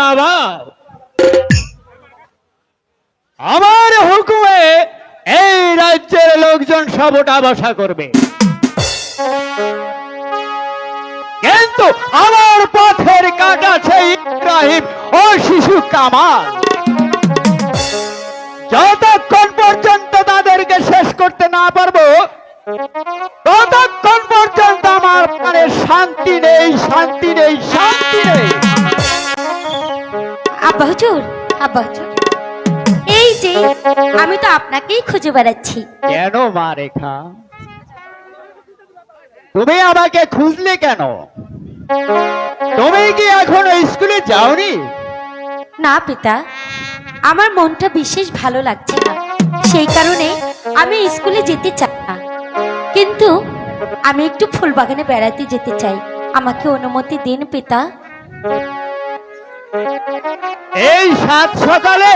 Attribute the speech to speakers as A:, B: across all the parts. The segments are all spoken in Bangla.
A: মুর্দাবাদ। আমার হুকুমে এই রাজ্যের লোকজন সব ওঠা বসা করবে, কিন্তু আমার পথের কাটা সেই ইব্রাহিম ও শিশু কামাল যতক্ষণ পর্যন্ত তাদেরকে শেষ করতে না পারবো ততক্ষণ পর্যন্ত আমার মানে শান্তি নেই, শান্তি নেই, শান্তি নেই।
B: আব্বা হুজুর, আব্বা হুজুর, এই যে আমি তো আপনাকেই খুঁজে বেড়াচ্ছি।
A: কেন মা রেখা, তুমি আমাকে খুঁজলে কেন? তুমি কি এখনো স্কুলে যাওনি?
B: না পিতা, আমার মনটা বিশেষ ভালো লাগছে না, সেই কারণে আমি স্কুলে যেতে চাই না, কিন্তু আমি একটু ফুল বাগানে বেড়াতে যেতে চাই। আমাকে অনুমতি দিন পিতা।
A: এই সাত সকালে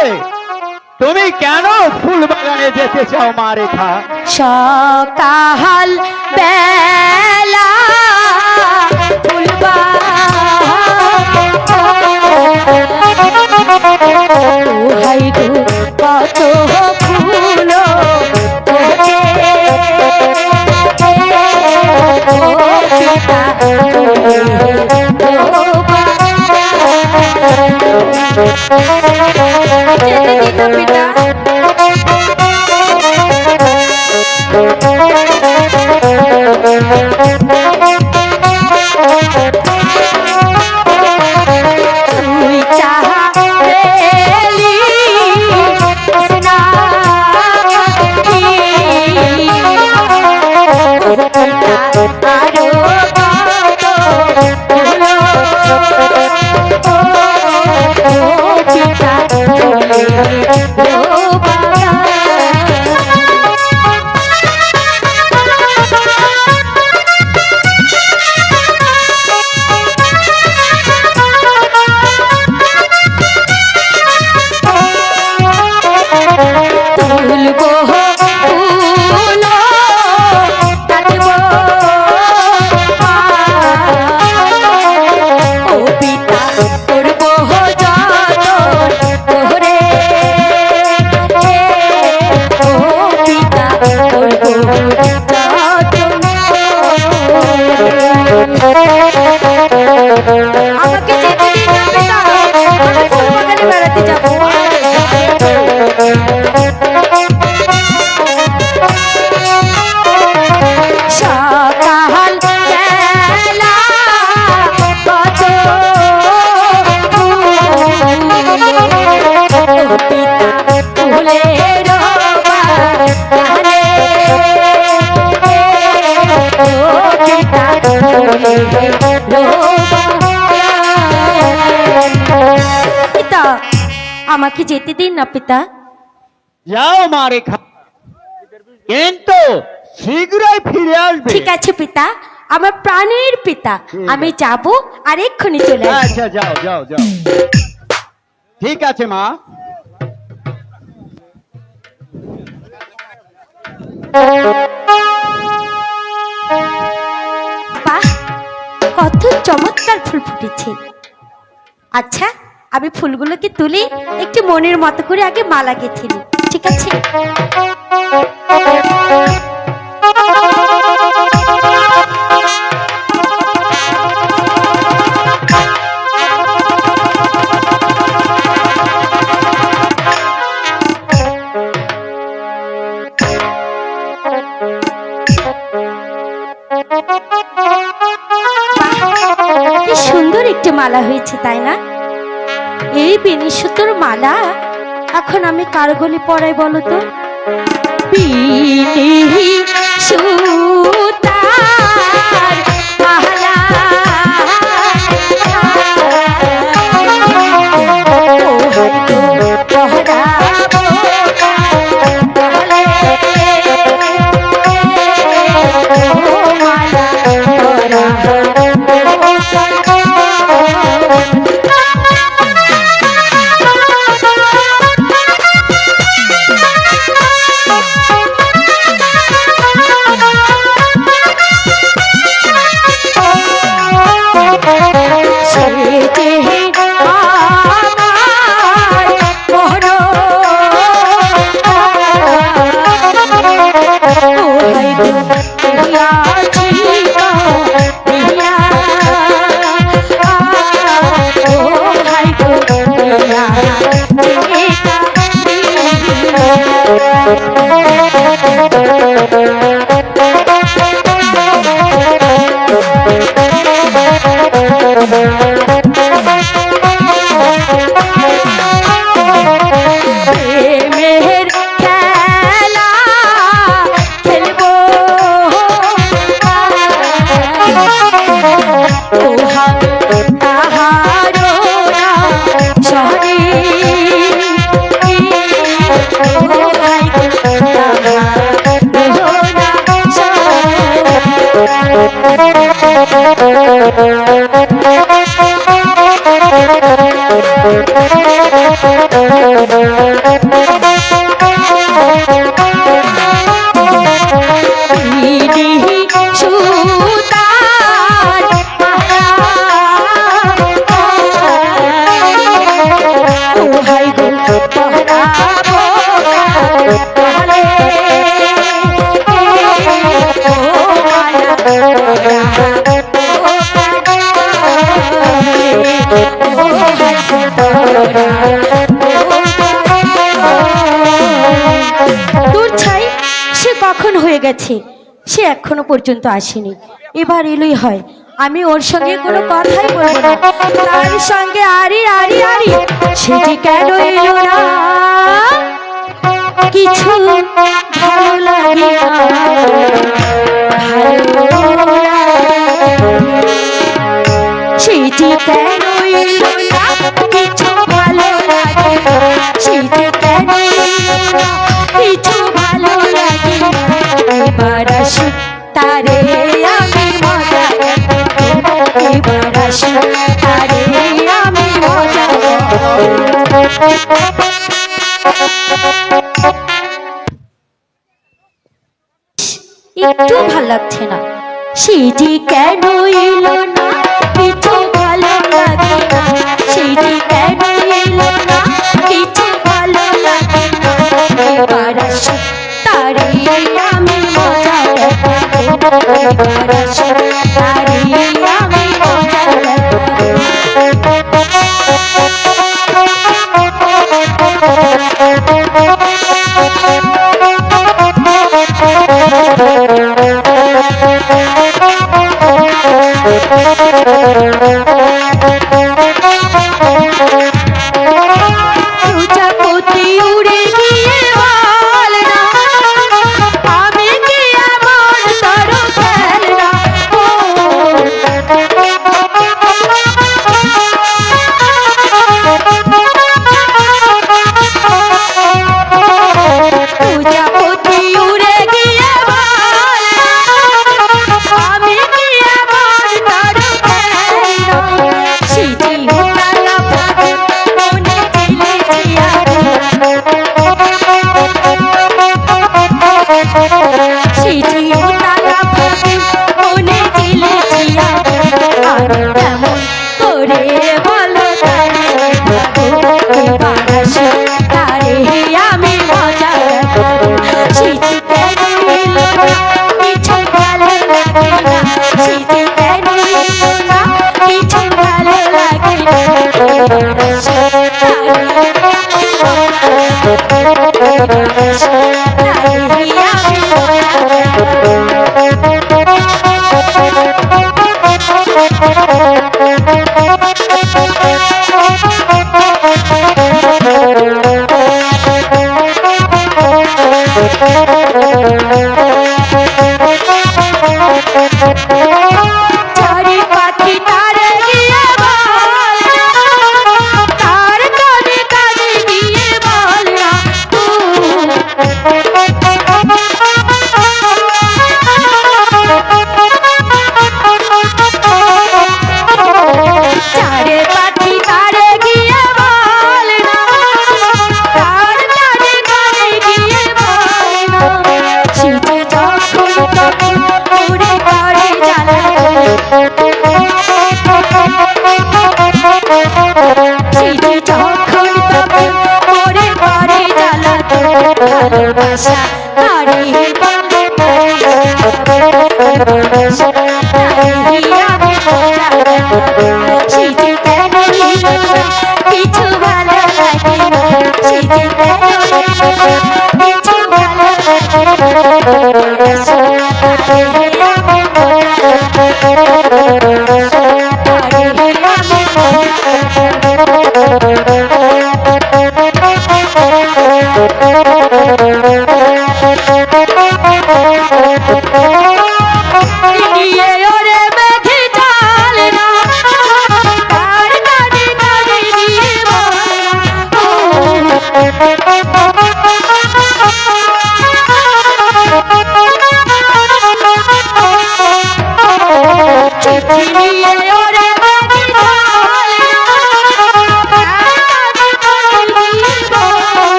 A: তুমি কেন ফুল বাগানে যেতে চাও মা রেখা?
B: সকাল বেলা ফুল হাই গো কত ফুল পিতা। তুই চাহেলি না আরো আমাকে যেতে দিন না পিতা, আমি ফুল বাগানে বেড়াতে যাব। সকাল বেলা কত পিতা ফুলের বাগানে পিতা, আমাকে যেতে দিন না পিতা।
A: যাও মা রেখা, কিন্তু শীঘ্রই ফিরে আসবে।
B: ঠিক আছে পিতা, আমার প্রাণের পিতা, আমি যাব আর এক্ষুনি চলে আসবো।
A: আচ্ছা যাও যাও যাও, ঠিক আছে মা।
B: বাহ, কত চমৎকার ফুল ফুটেছে। আচ্ছা, আমি ফুলগুলোকে তুলে একটু মনের মতো করে আগে মালা গেঁথে নিই, ঠিক আছে? কি সুন্দর একটি মালা হয়েছে, তাই না? এই বেনি সুতোর মালা এখন আমি কার গলে পরাই বলো তো? বেনি সুতার মালা দূর ছাই, সে কখন হয়ে গেছে, সে এখনো পর্যন্ত আসেনি। এবার এলই হয়, আমি ওর সঙ্গে কোনো কথাই বলবো না। তার সঙ্গে আরি আরি আরি, সে যে কেন এলো না, কিছু ভালো লাগে না, ভালো লাগে। সে যে কেন এলো না, কিছু ভালো লাগে না, সে যে কেন এলো না, কিছু ভালো লাগে না। এবার আসি তারে আমি মজা দেব, এবার আসি তারে আমি মজা দেব। একটু ভাল লাগছে না, সে যে কেন এলো না, কিছু ভালো লাগে না, সে যে কেন এলো না, কিছু ভালো লাগে না। এবার আসি তারে আমি মজা দেব, এবার আসি তারে আমি মজা প্রজাপতি উড়ে গিয়ে বল না, আমি কি এমন তোর খেলনা। প্রজাপতি উড়ে গিয়ে বল না, আমি কি এমন তোর খেলনা। সিজি উতালা পাখি মনে দিলে জিয়া, সিজি উতালা পাখি মনে দিলে জিয়া। আর কেমন করে বলো তারে ভাবো, এবার আসি তারে আমি মজা দেব। সিজি কেন এলো না, কিছু ভালো লাগে না, সিজি কেন এলো না, কিছু ভালো লাগে না। এবার আসি তারে আমি মজা দেব, এবার আসি তারে আমি মজা চারি পাখি তারে গিয়ে বল না, তার কানে কানে গিয়ে বল না,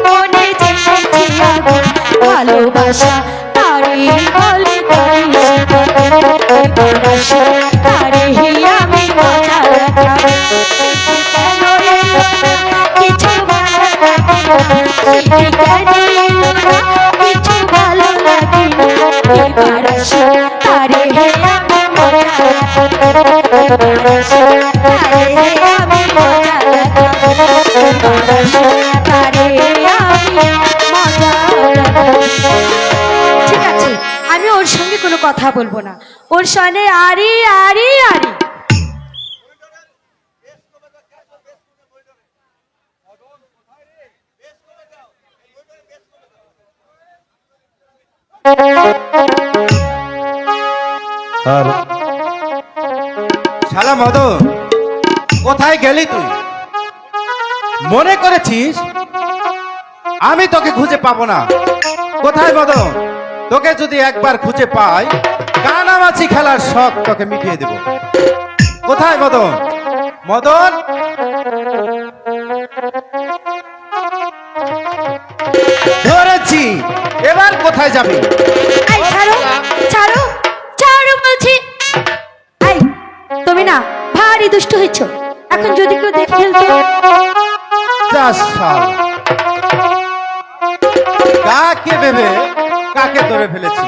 B: মনে জেনেছি আগুন ভালোবাসা তারি বলে তারে আমি মজা রাখা কেন এলো না কিছু ভালো কিছু ভালো লাগে এবার আসো তারে আমি মজা তারে আমি মজা তারে আমি মজা ঠিক আছে আমি ওর সঙ্গে কোনো কথা বলবো না ওর সঙ্গে আরি আরি আরি
C: শালা মদন, কোথায় গেলি তুই? মনে করেছিস আমি তোকে খুঁজে পাবো না? কোথায় মদন? তোকে যদি একবার খুঁজে পাই, কানামাছি খেলার শখ তোকে মিটিয়ে দেব। কোথায় মদন? মদন, ধরেছি। এবার কোথায় যাবি?
B: এই ছাড়ো ছাড়ো ছাড়ো বলছি এই তুমি না ভারী দুষ্ট হয়েছো এখন যদি কেউ দেখে ফেলতো
C: যাস শালা। কাকে ভেবে কাকে ধরে ফেলেছি?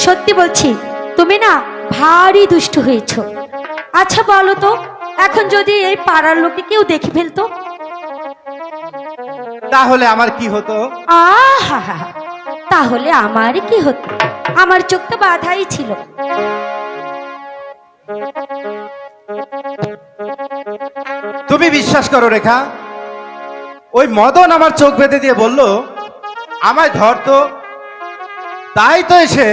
B: সত্যি বলছি তুমি না ভারী দুষ্ট হয়েছো আচ্ছা বলো তো এখন যদি এই পাড়ার লোকে কেউ দেখে ফেলতো
C: তাহলে আমার কি হতো?
B: আহা তাহলে আমার কি হতো আমার চোখ তো বাধাই ছিল
C: তুমি বিশ্বাস করো রেখা, ওই মদন আমার চোখ বেঁধে দিয়ে বলল আমায় ধরতো, তাই তো এসে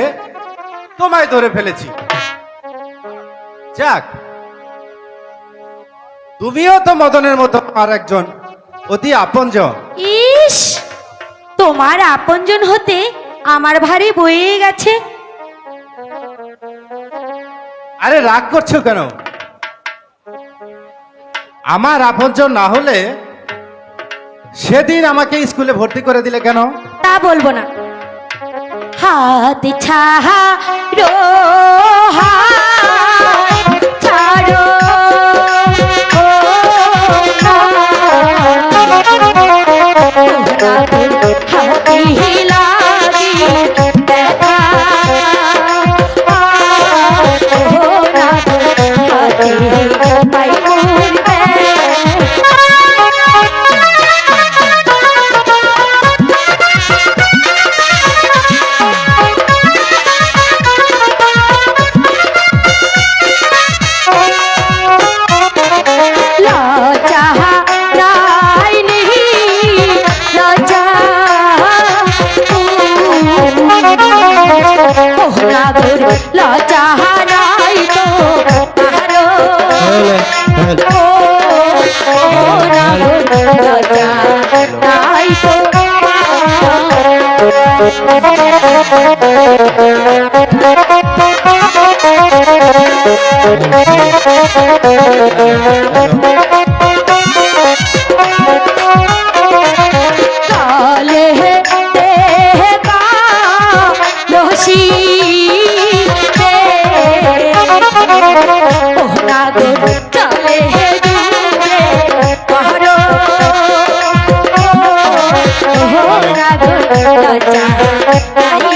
C: তোমায় ধরে ফেলেছি। যাক, তুমিও তো মদনের মতো আর একজন অতি আপনজন।
B: ইস তোমার আপনজন হতে আমার ভারী বয়ে গেছে
C: আরে রাগ করছো কেন? আমার আপনজন না হলে সেদিন আমাকে স্কুলে ভর্তি করে দিলে কেন?
B: তা বলবো না হাত ছাড়ো হাত ছাড়ো হাতি লাগি দেখা হাতি পাই লজ্জা হারাই তো আরো লজ্জা হারাই তো চলে দেখা লসি চলে দূরে পাহাড় লজ্জা তাই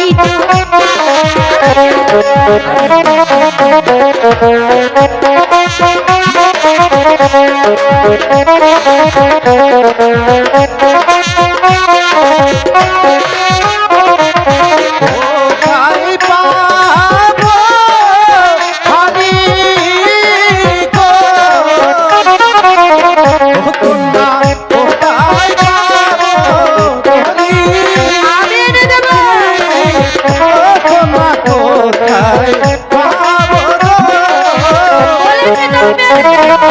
C: কোথায় পাবো হানি গো? ও কন্যা, কোথায় পাবো হানি?
B: আমি এনে দেব
C: ও কন্যা, কোথায় পাবো গো?
B: বলেছে তো আমি এনে দেব।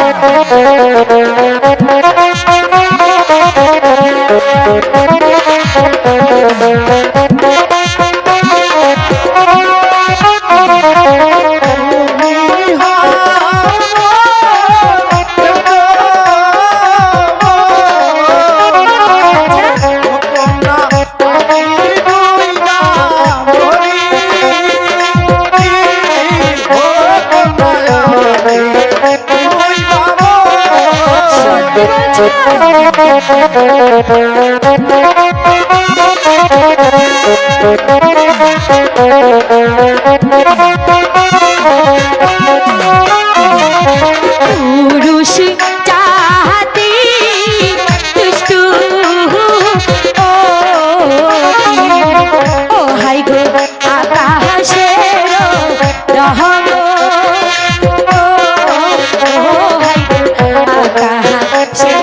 B: পুরুষ জাতি দুষ্টু ও হাই গো আকাশের রহম ও হাই গো আকাশের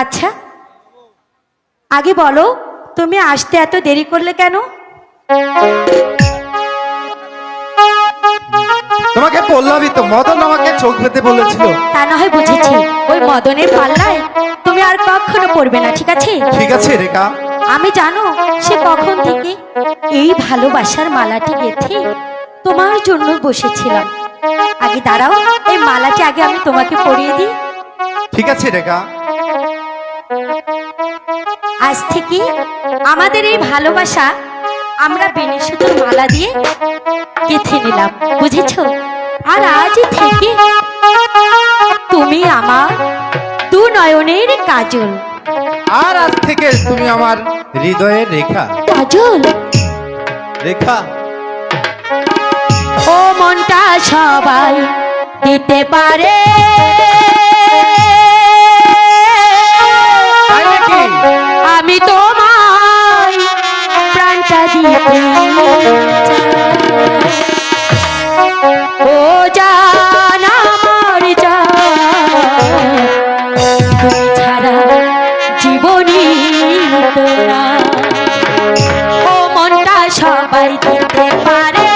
B: আচ্ছা আগে বলো তুমি আসতে এত দেরি করলে কেন?
C: তোমাকে বললামই তো, মদন আমাকে চোখ পেতে বলেছিল।
B: তা না হয় বুঝেছি, ওই মদনের পাল্লায় তুমি আর কখনো পড়বে না, ঠিক আছে?
C: ঠিক আছে রেখা।
B: আমি জানো সে কখন থেকে এই ভালোবাসার মালাটি গেঁথে তোমার জন্য বসেছিলাম। আগে দাঁড়াও, এই মালাটি আগে আমি তোমাকে পরিয়ে দিই।
C: ঠিক আছে রেখা।
B: আজ থেকে আমাদের এই ভালোবাসা আমরা বেনি সুতোর মালা দিয়ে গেঁথে নিলাম, বুঝেছো? আর আজ থেকে তুমি আমার দু নয়নের কাজল।
C: আর আজ থেকে তুমি আমার হৃদয়ের রেখা।
B: কাজল
C: রেখা,
B: ও মনটা সবাই দিতে পারে,
C: তাই নাকি?
B: আমি তোমায় প্রাণটা দিতে ও জান আমার জান, তুমি ছাড়া জীবনী তোরা। ও মনটা সবাই দিতে পারে,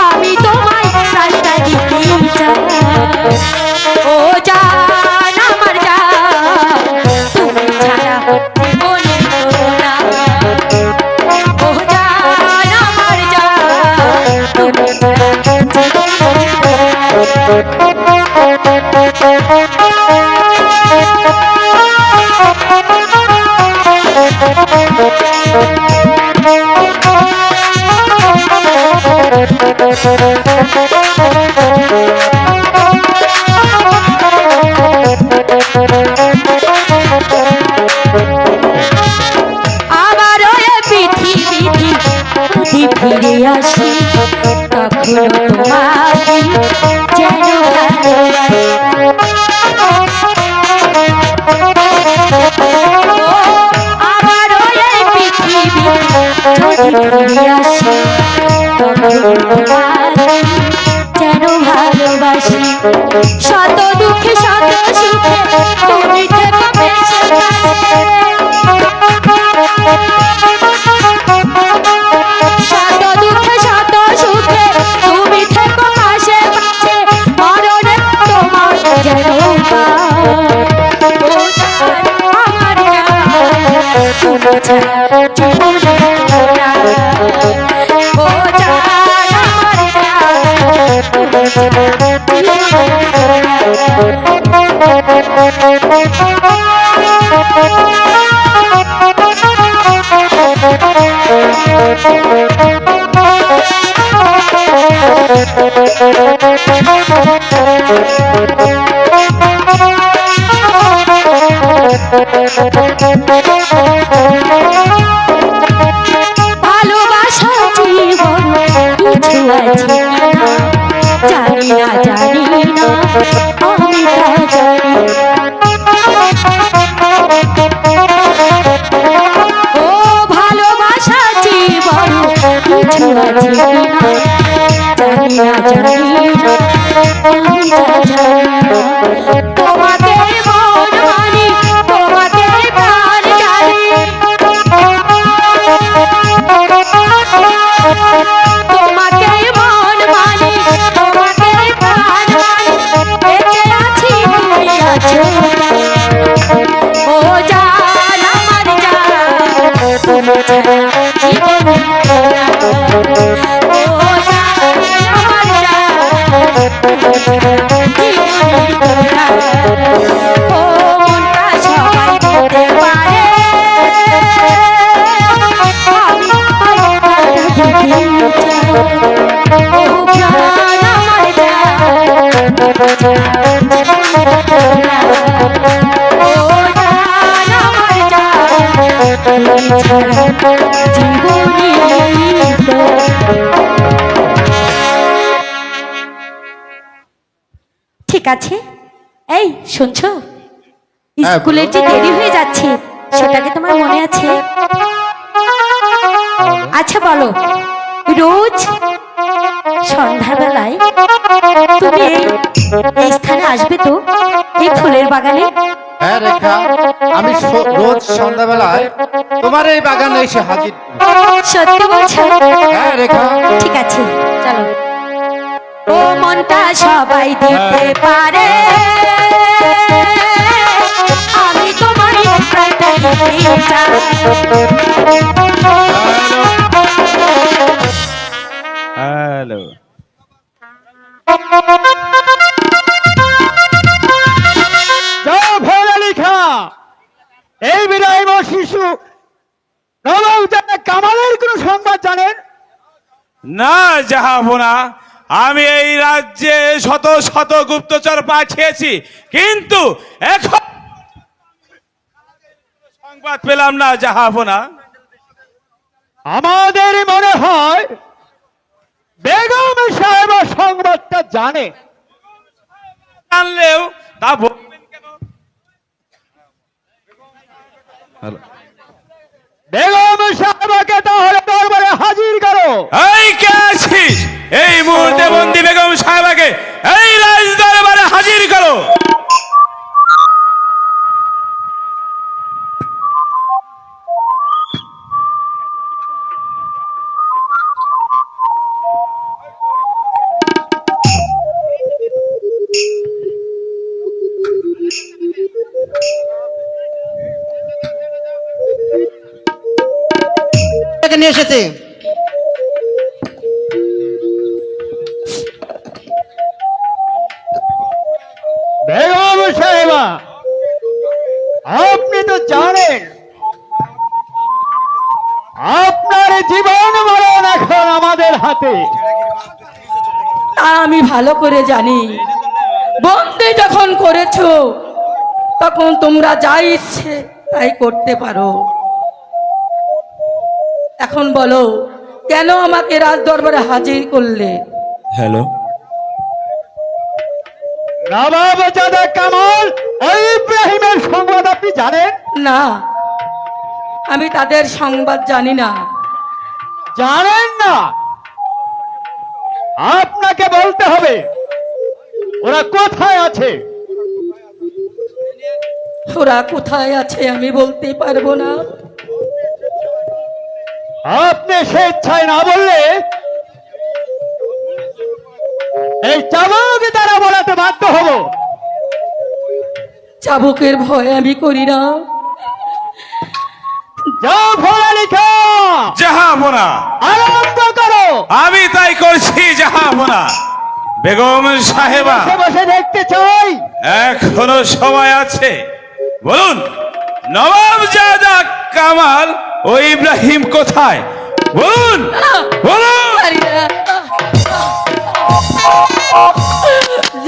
B: আমি তোমায় প্রাণটা দিতে চাই। ও জান আমার জান, তুমি ছাড়া জীবনে তোরা। ও জান আমার জান, তুমি ছাড়া জীবনে আবারও এ পৃথিবীতে যদি ফিরে আসি, তখনও তোমাকে যেন ভালোবাসি। ও আবারও এই পৃথিবীতে যদি ফিরে আসি, তখনও তোমাকে যেন ভালোবাসি। শত দুঃখে শত সুখে তুমি থেকো বেঁচে কাছে, শত দুঃখে শত সুখে তুমি থেকো পাশে পাশে, মরণে তোমার যেন ও জান আমার জান, তুমি ছাড়া জীবনে তোরা। ও জান আমার জান, তুমি ছাড়া জীবনে আমি তা জানি ও ভালোবাসা জীবন কিছু আছে কিনা জানি না আমি তা জানি না তোমাকে মন মানি তোমাকে প্রাণ জানি তোমাকে মন মানি তোমাকে প্রাণ মানি বেঁচে আছি তুমি আছো ও জান আমার জান তুমি ছাড়া জীবন ও জান আমার জান তুমি ছাড়া জীবন ও মনটা সবাই দিতে পারে ঠিক আছে এই শুনছো স্কুলের যে দেরি হয়ে যাচ্ছে সেটাকে তোমার মনে আছে আচ্ছা বলো রোজ সন্ধ্যাবেলায় তুমি এই স্থানে আসবে তো এই ফুলের বাগানে
C: হ্যাঁ রেখা, আমি রোজ সন্ধ্যাবেলায় তোমার এই বাগানে এসে হাজির।
B: সত্যি বলছো
C: হ্যাঁ রেখা,
B: ঠিক আছে চলো ও মনটা সবাই দিতে পারে আমি তোমার প্রাণটা দিতে চাই
A: হ্যালো যাও ভোলা লিখা এই বিদায় শিশু নবাব জানা কামালের কোন সংবাদ জানেন
D: না জাহাপনা, আমি এই রাজ্যে শত শত গুপ্তচর পাঠিয়েছি, কিন্তু এখন সংবাদ পেলাম না জাহাপনা।
A: আমাদের মনে হয় বেগম সাহেব সংবাদটা জানে।
D: জানলেও তা বলবেন কেন?
A: বেগম সাহেবকে তাহলে দরবারে হাজির করো।
D: এই কে আছিস? এই মুহূর্তে বন্দি বেগম সাহেবাকে এই রাজ দরবারে হাজির করো।
E: নিয়ে এসেছে
A: বেগম সাহেবা, আপনি তো জানেন আপনার জীবন মরণ এখন আমাদের হাতে।
E: তা আমি ভালো করে জানি। বন্দি যখন করেছো তখন তোমরা যা ইচ্ছে তাই করতে পারো। এখন বলো, কেন আমাকে রাজ দরবারে হাজির করলে?
D: হ্যালো,
A: নবাব জাদা কামাল ও ইব্রাহিমের সংবাদ আপনি জানেন?
E: না, আমি তাদের সংবাদ জানি না।
A: জানেন না? আপনাকে বলতে হবে ওরা কোথায় আছে।
E: ওরা কোথায় আছে আমি বলতে পারবো না।
A: আপনি স্বেচ্ছায় না বললে এই চাবুক দ্বারা বলাতে বাধ্য হব।
E: চাবুকের ভয় আমি করি না।
A: যাও ভোলা লিখা
D: জাহাপনা,
A: আরম্ভ করো।
D: আমি তাই করছি জাহাপনা। বেগম সাহেবা,
A: বসে বসে দেখতে চাই।
D: এখনো সময় আছে। বলুন, নবাবজাদা কামাল ও ইব্রাহিম কোথায়? বলুন বলুন।
E: জানি না,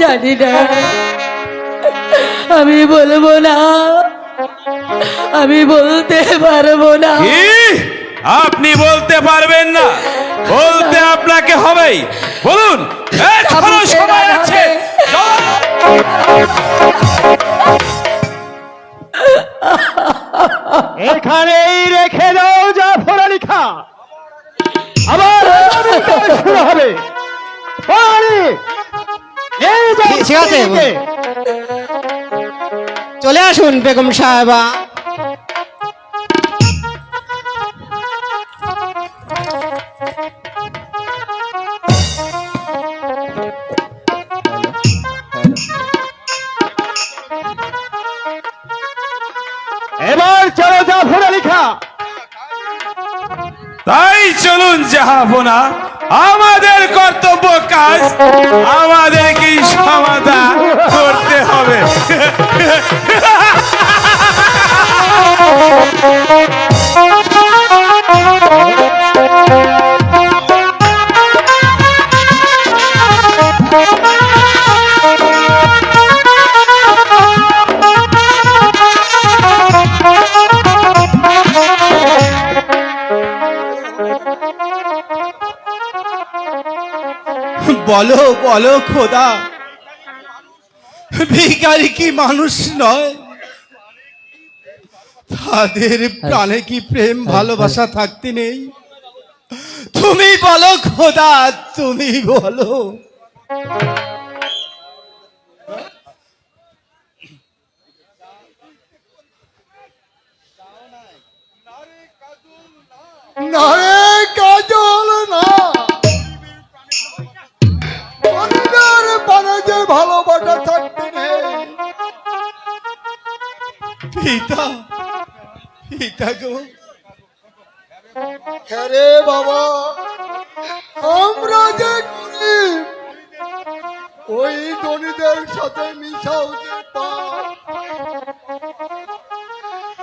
E: জানি না, আমি বলবো না, আমি বলতে পারবো না।
D: কি? আপনি বলতে পারবেন না? বলতে আপনাকে হবেই। বলুন, এখনো সময় আছে।
A: এখানেই রেখে দাও জাফর আলী খাঁ। আবার আগামীকাল শুরু হবে। পানি! এই যে
F: ঠিক আছে।
A: পানিকে।
F: চলে আসুন বেগম সাহেবা।
A: এবার চলো জাফর আলী খাঁ।
D: তাই চলুন জাহাপনা, আমাদের কর্তব্য কাজ আমাদেরকে সমাধান করতে হবে।
C: বলো বলো খোদা, ভিখারি কি মানুষ নয়? তাদের প্রাণে কি প্রেম ভালোবাসা থাকতে নেই? তুমি বলো খোদা, তুমি বলো। না রে কাজল না, মনের প্রাণে যে ভালোবাসা থাকতে নেই। পিতা, পিতা গো, হ্যাঁ রে বাবা, আমরা যে গরিব, ওই ধনীদের সাথে মিশাও যে পাপ।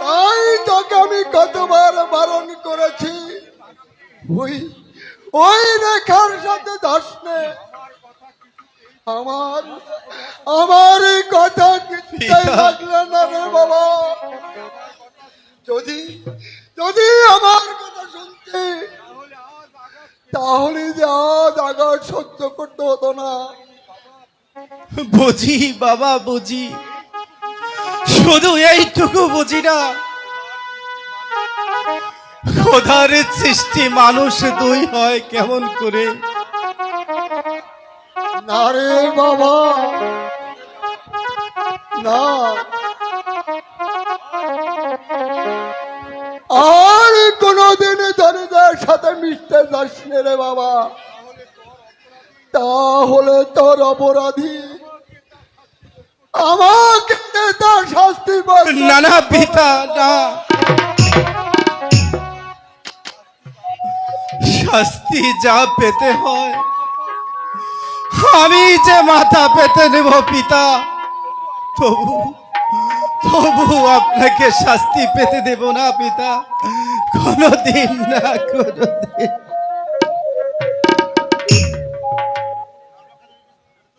C: তাই তোকে আমি কতবার বারণ করেছি, ওই ওই রেখার সাথে যাস নে। আমার এই কথা কিছুতেই লাগলো না রে বাবা। যদি যদি আমার কথা শুনতে, তাহলে যা জায়গা সহ্য করতে হতো না। বুঝি বাবা বুঝি, শুধু এইটুকু বুঝি না, খোদার সৃষ্টি মানুষ দুই হয় কেমন করে? না রে বাবা না, আর কোনদিন ধনীদের সাথে মিশতে যাস নে রে বাবা, তাহলে তোর অপরাধী আমাকে তার শাস্তি পাবে। না না পিতা না, শাস্তি যা পেতে হয় আমি যে মাথা পেতে নেব পিতা, তবু তবু আপনাকে শাস্তি পেতে দেব না পিতা, কোনদিন না কোনদিন।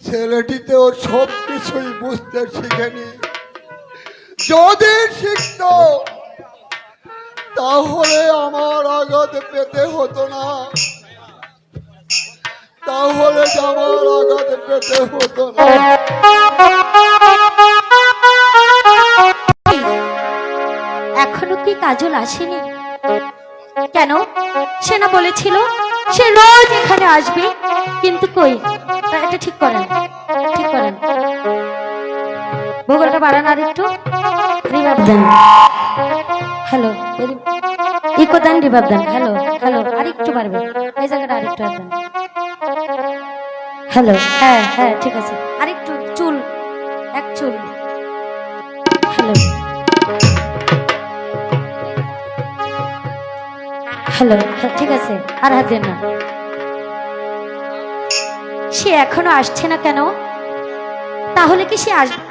C: ছেলেটিতে ওর সব কিছুই বুঝতে শিখেনি, যদি শিখত তাহলে আমার আঘাত পেতে হতো না, তাহলে আমার আঘাত পেতে হতো না।
B: এখনো কি কাজল আসেনি কেন? সে না বলেছিল সে রোজ এখানে আসবে, কিন্তু কই? এটা ঠিক করেন, ঠিক করেন, ভূগোলটা বাড়ান আর একটু, রিভাব দেন। হ্যালো, ইকো দেন, রিভাব দেন। হ্যালো হ্যালো, আর একটু বাড়বে, এই জায়গাটা আর একটু দেন। হ্যালো, হ্যাঁ হ্যাঁ ঠিক আছে, আর একটু চুল, এক চুল। হ্যালো হ্যালো, হ্যাঁ ঠিক আছে, আর হাত দেন না। সে এখনো আসছে না কেন? তাহলে কি সে আসবে?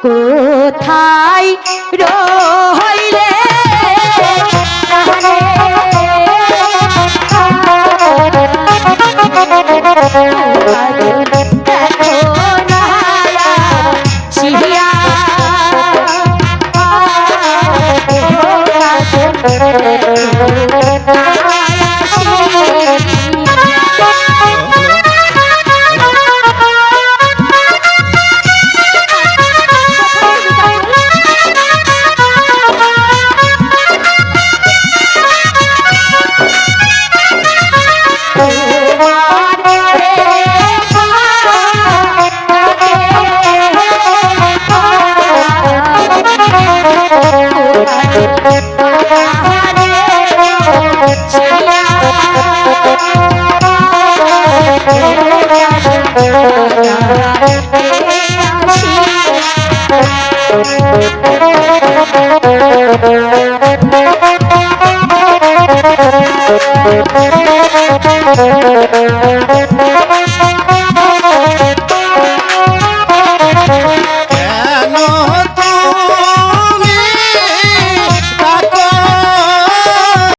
B: কোথায় রইলে দেখো না শিয়া ছিয়া